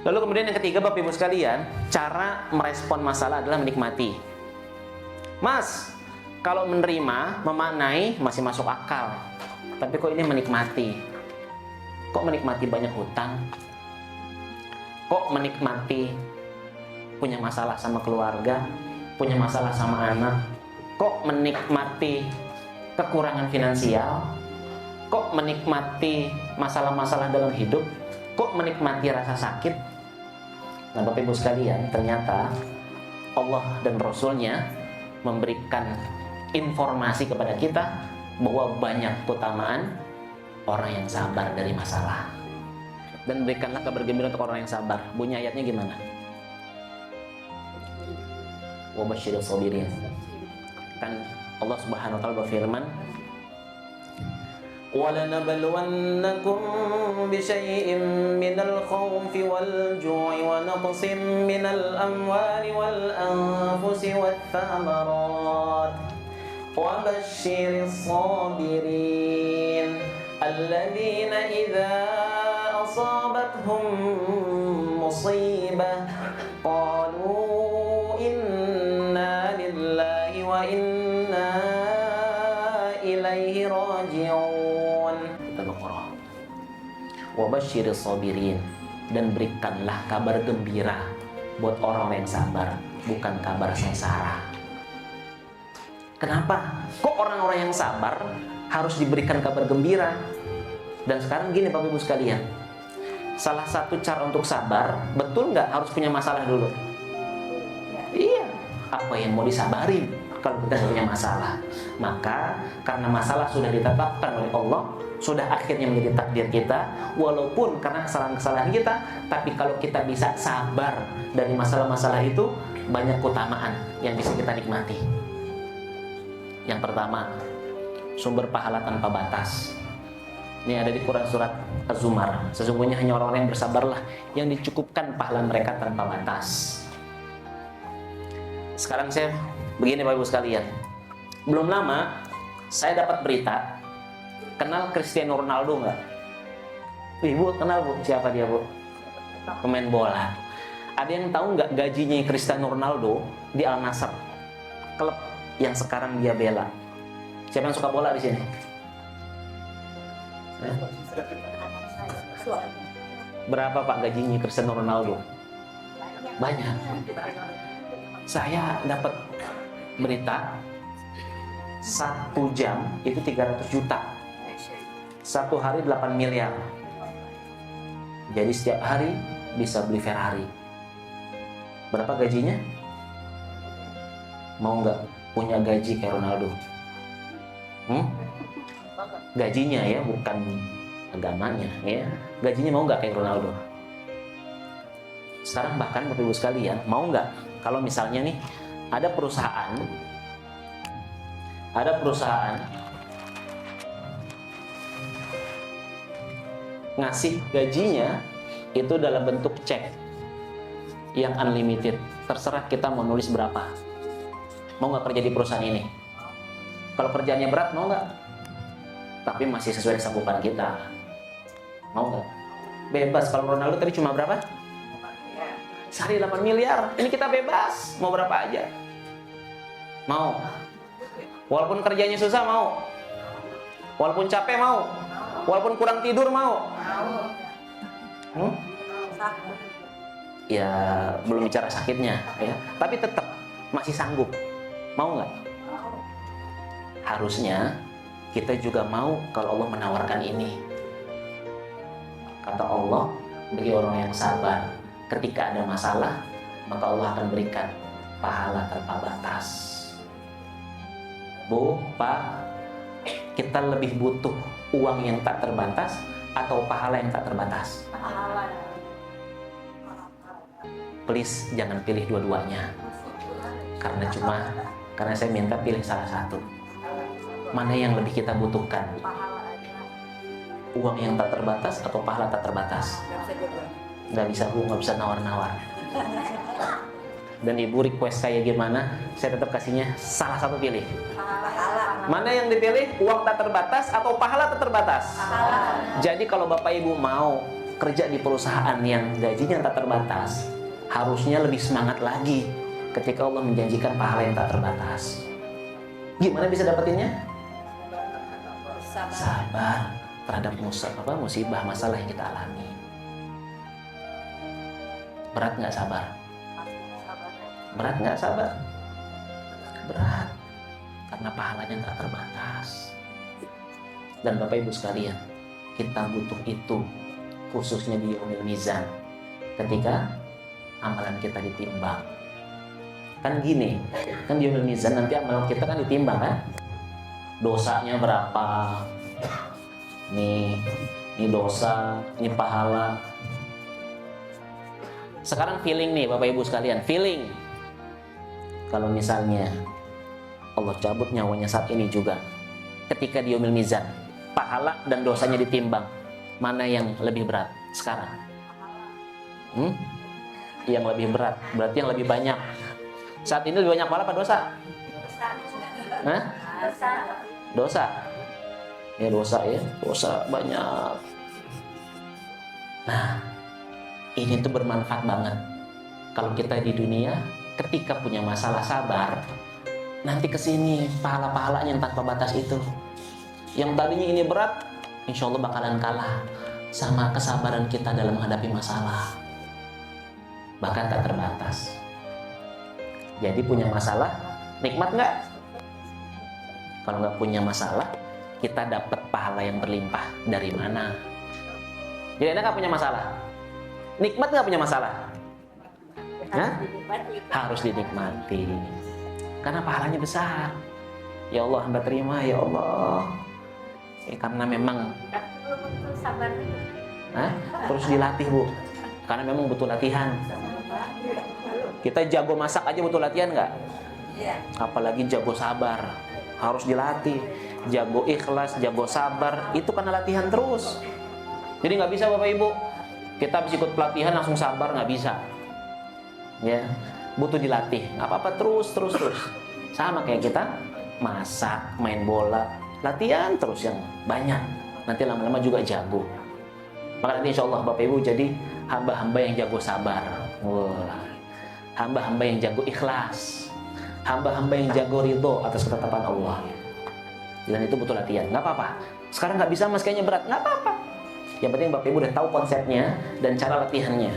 Lalu kemudian yang ketiga, Bapak Ibu sekalian, cara merespon masalah adalah menikmati. Mas, kalau menerima, memaknai masih masuk akal. Tapi kok ini menikmati? Kok menikmati banyak hutang? Kok menikmati punya masalah sama keluarga, punya masalah sama anak? Kok menikmati kekurangan finansial? Kok menikmati masalah-masalah dalam hidup? Kok menikmati rasa sakit? Nah, Bapak Ibu sekalian, ternyata Allah dan Rasul-Nya memberikan informasi kepada kita bahwa banyak keutamaan orang yang sabar dari masalah. Dan berikanlah kabar gembira untuk orang yang sabar. Bunyi ayatnya gimana? Wa basyirus sabirin. Kan Allah Subhanahu wa taala berfirman, وَلَنَبْلُوَنَّكُمْ بِشَيْءٍ مِّنَ الْخَوْفِ وَالْجُوعِ وَنَقْصٍ مِّنَ الْأَمْوَالِ وَالْأَنفُسِ وَالثَّمَرَاتِ وَبَشِّرِ الصَّابِرِينَ الَّذِينَ إِذَا أَصَابَتْهُم مُّصِيبَةٌ قَالُوا إِنَّا لِلَّهِ وَإِنَّا إِلَيْهِ رَاجِعُونَ. Wabasyiris sabirin, dan berikanlah kabar gembira buat orang yang sabar, bukan kabar sengsara. Kenapa? Kok orang-orang yang sabar harus diberikan kabar gembira? Dan sekarang gini Bapak Ibu sekalian, salah satu cara untuk sabar, betul nggak harus punya masalah dulu? Iya. Apa yang mau disabarin kalau kita punya masalah? Maka karena masalah sudah ditetapkan oleh Allah, sudah akhirnya menjadi takdir kita, walaupun karena kesalahan-kesalahan kita, tapi kalau kita bisa sabar dari masalah-masalah itu, banyak keutamaan yang bisa kita nikmati. Yang pertama, sumber pahala tanpa batas. Ini ada di Quran surat Az-Zumar. Sesungguhnya hanya orang-orang yang bersabarlah yang dicukupkan pahala mereka tanpa batas. Sekarang saya begini Bapak Ibu sekalian, belum lama saya dapat berita. Kenal Cristiano Ronaldo nggak? Ibu kenal Bu? Siapa dia Bu? Pemain bola. Ada yang tahu nggak gajinya Cristiano Ronaldo di Al Nassr, klub yang sekarang dia bela? Siapa yang suka bola di sini? Berapa Pak gajinya Cristiano Ronaldo? Banyak. Saya dapat berita 1 jam itu 300 juta. 1 hari 8 miliar. Jadi setiap hari bisa beli Ferrari. Berapa gajinya? Mau nggak punya gaji kayak Ronaldo? Gajinya ya, bukan agamanya ya. Gajinya mau nggak kayak Ronaldo? Sekarang bahkan Bapak Ibu sekalian, mau nggak kalau misalnya nih ada perusahaan ngasih gajinya itu dalam bentuk cek yang unlimited, terserah kita mau nulis berapa. Mau nggak kerja di perusahaan ini? Kalau kerjaannya berat mau nggak? Tapi masih sesuai sanggupan kita, mau nggak? Bebas. Kalau Ronaldo tadi cuma berapa? Sehari 8 miliar. Ini kita bebas, mau berapa aja. Mau. Walaupun kerjanya susah mau. Walaupun capek mau. Walaupun kurang tidur mau. Ya belum bicara sakitnya ya. Tapi tetap masih sanggup. Mau nggak? Harusnya kita juga mau kalau Allah menawarkan ini. Kata Allah, bagi orang yang sabar, ketika ada masalah, maka Allah akan berikan pahala tanpa batas. Bu, Pak, kita lebih butuh uang yang tak terbatas atau pahala yang tak terbatas? Pahala. Please jangan pilih dua-duanya. Karena saya minta pilih salah satu. Mana yang lebih kita butuhkan? Uang yang tak terbatas atau pahala tak terbatas? Nggak bisa Bu, nggak bisa nawar-nawar. Dan Ibu request saya gimana, saya tetap kasihnya salah satu pilih. Mana yang dipilih? Uang tak terbatas atau pahala tak terbatas? Jadi kalau Bapak Ibu mau kerja di perusahaan yang gajinya tak terbatas, harusnya lebih semangat lagi ketika Allah menjanjikan pahala yang tak terbatas. Gimana bisa dapetinnya? Sabar terhadap musibah, masalah yang kita alami. Berat nggak sabar? Berat nggak sabar? Berat, karena pahalanya tak terbatas. Dan Bapak Ibu sekalian, kita butuh itu, khususnya di Yaumil Mizan, ketika amalan kita ditimbang. Kan gini, kan di Yaumil Mizan nanti amalan kita kan ditimbang kan? Dosanya berapa? Ini dosa, ini pahala. Sekarang feeling nih Bapak Ibu sekalian, feeling. Kalau misalnya Allah cabut nyawanya saat ini juga, ketika di Yaumil Mizan, pahala dan dosanya ditimbang, mana yang lebih berat sekarang? Yang lebih berat, berarti yang lebih banyak. Saat ini lebih banyak pahala apa dosa? Dosa. Ya dosa banyak. Nah, ini tuh bermanfaat banget. Kalau kita di dunia, ketika punya masalah sabar, nanti kesini pahala-pahalanya yang tanpa batas itu. Yang tadinya ini berat, insya Allah bakalan kalah sama kesabaran kita dalam menghadapi masalah. Bahkan tak terbatas. Jadi punya masalah, nikmat nggak? Kalau nggak punya masalah, kita dapat pahala yang berlimpah dari mana? Jadi Anda nggak punya masalah, nikmat nggak punya masalah? Harus dinikmati, karena pahalanya besar. Ya Allah, hamba terima ya Allah. Karena memang terus dilatih Bu, karena memang butuh latihan. Kita jago masak aja butuh latihan nggak? Apalagi jago sabar, harus dilatih. Jago ikhlas, jago sabar, itu karena latihan terus. Jadi nggak bisa Bapak Ibu, kita habis ikut pelatihan langsung sabar, nggak bisa. Ya, butuh dilatih. Nggak apa-apa, terus. Sama kayak kita masak, main bola, latihan terus yang banyak. Nanti lama-lama juga jago. Maka nanti insya Allah Bapak Ibu jadi hamba-hamba yang jago sabar. Hamba-hamba yang jago ikhlas, hamba-hamba yang jago ridho atas ketetapan Allah. Dan itu butuh latihan, nggak apa-apa. Sekarang nggak bisa mas, kayaknya berat, nggak apa-apa. Yang penting Bapak Ibu udah tahu konsepnya dan cara latihannya.